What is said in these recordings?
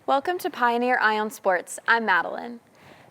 Welcome to Pioneer Eye on Sports. I'm Madelyn.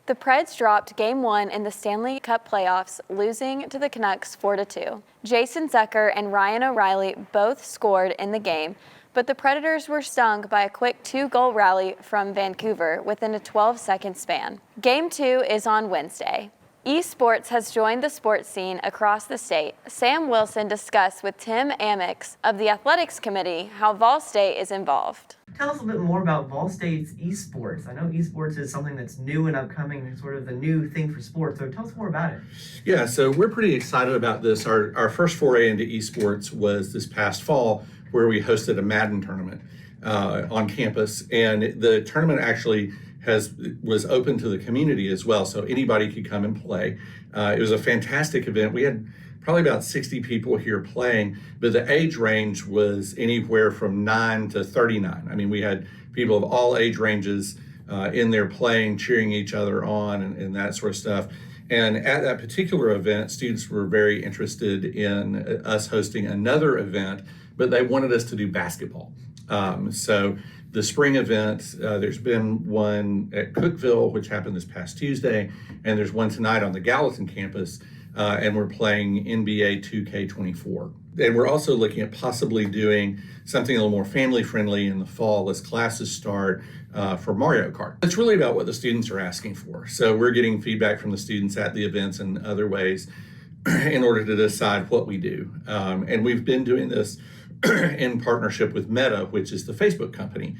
The Preds dropped Game 1 in the Stanley Cup playoffs, losing to the Canucks 4-2. Jason Zucker and Ryan O'Reilly both scored in the game, but the Predators were stung by a quick 2-goal rally from Vancouver within a 12-second span. Game 2 is on Wednesday. Esports has joined the sports scene across the state. Sam Wilson discussed with Tim Amix of the Athletics Committee how Vol State is involved. Tell us a bit more about Vol State's esports. I know esports is something that's new and upcoming, sort of the new thing for sports. So tell us more about it. Yeah, so we're pretty excited about this. Our first foray into esports was this past fall, where we hosted a Madden tournament on campus, and the tournament actually was open to the community as well, so anybody could come and play. It was a fantastic event. We had probably about 60 people here playing, but the age range was anywhere from 9 to 39. I mean, we had people of all age ranges in there playing, cheering each other on, and that sort of stuff. And at that particular event, students were very interested in us hosting another event, but they wanted us to do basketball. So the spring event, there's been one at Cookeville, which happened this past Tuesday, and there's one tonight on the Gallatin campus, and we're playing NBA 2K24. And we're also looking at possibly doing something a little more family-friendly in the fall as classes start for Mario Kart. It's really about what the students are asking for. So we're getting feedback from the students at the events and other ways in order to decide what we do. And we've been doing this in partnership with Meta, which is the Facebook company.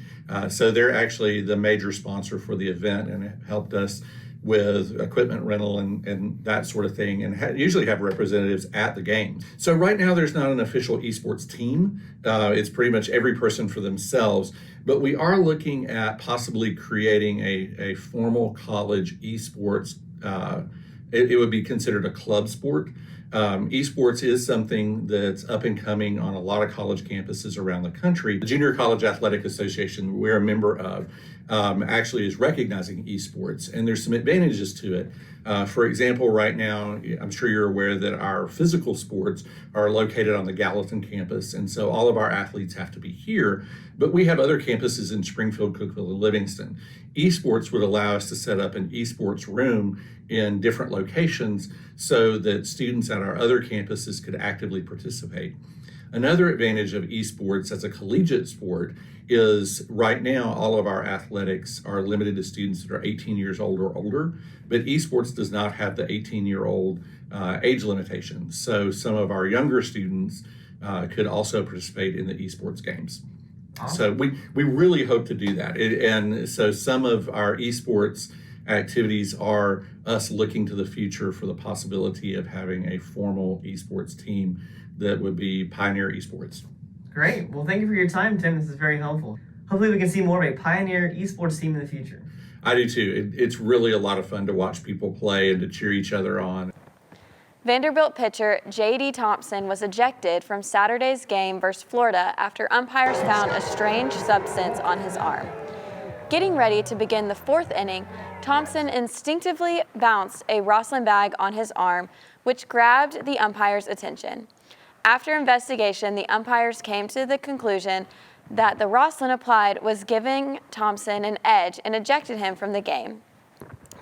So they're actually the major sponsor for the event and have helped us with equipment rental and that sort of thing, and usually have representatives at the game. So right now there's not an official esports team. It's pretty much every person for themselves, but we are looking at possibly creating a formal college esports. It would be considered a club sport. Esports is something that's up and coming on a lot of college campuses around the country. The Junior College Athletic Association, we're a member of, actually is recognizing esports, and there's some advantages to it. For example, right now, I'm sure you're aware that our physical sports are located on the Gallatin campus, and so all of our athletes have to be here, but we have other campuses in Springfield, Cookeville, and Livingston. Esports would allow us to set up an esports room in different locations so that students at our other campuses could actively participate. Another advantage of esports as a collegiate sport is right now all of our athletics are limited to students that are 18 years old or older, but esports does not have the 18-year-old age limitation. So some of our younger students could also participate in the esports games. Awesome. So we really hope to do that. And so some of our esports activities are us looking to the future for the possibility of having a formal esports team that would be Pioneer Esports. Great. Well, thank you for your time, Tim. This is very helpful. Hopefully we can see more of a Pioneer Esports team in the future. I do too. It's really a lot of fun to watch people play and to cheer each other on. Vanderbilt pitcher J.D. Thompson was ejected from Saturday's game versus Florida after umpires found a strange substance on his arm. Getting ready to begin the fourth inning, Thompson instinctively bounced a Rosslyn bag on his arm, which grabbed the umpire's attention. After investigation, the umpires came to the conclusion that the Rosslyn applied was giving Thompson an edge and ejected him from the game.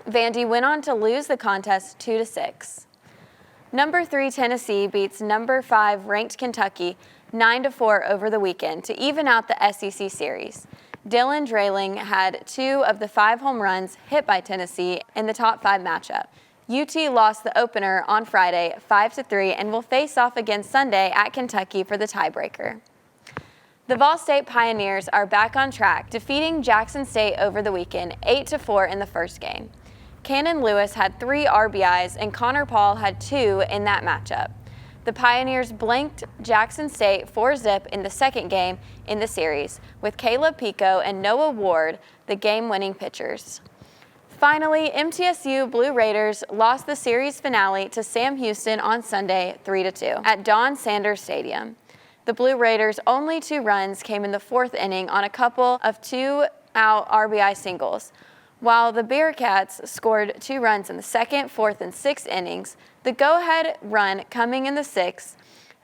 Vandy went on to lose the contest 2-6. Number 3 Tennessee beats number 5 ranked Kentucky 9-4 over the weekend to even out the SEC series. Dylan Drayling had 2 of the 5 home runs hit by Tennessee in the top 5 matchup. UT lost the opener on Friday 5-3 and will face off again Sunday at Kentucky for the tiebreaker. The Vol State Pioneers are back on track, defeating Jackson State over the weekend 8-4 in the first game. Cannon Lewis had 3 RBIs and Connor Paul had 2 in that matchup. The Pioneers blanked Jackson State 4-0 in the second game in the series, with Caleb Pico and Noah Ward the game-winning pitchers. Finally, MTSU Blue Raiders lost the series finale to Sam Houston on Sunday 3-2 at Don Sanders Stadium. The Blue Raiders' only 2 runs came in the fourth inning on a couple of 2-out RBI singles. While the Bearcats scored 2 runs in the second, fourth, and sixth innings, the go-ahead run coming in the sixth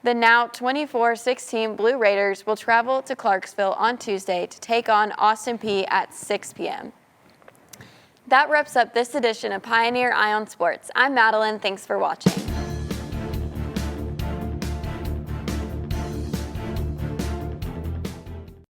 The now 24-16 Blue Raiders will travel to Clarksville on Tuesday to take on Austin Peay at 6 p.m. That wraps up this edition of Pioneer Eye on Sports. I'm Madeline. Thanks for watching.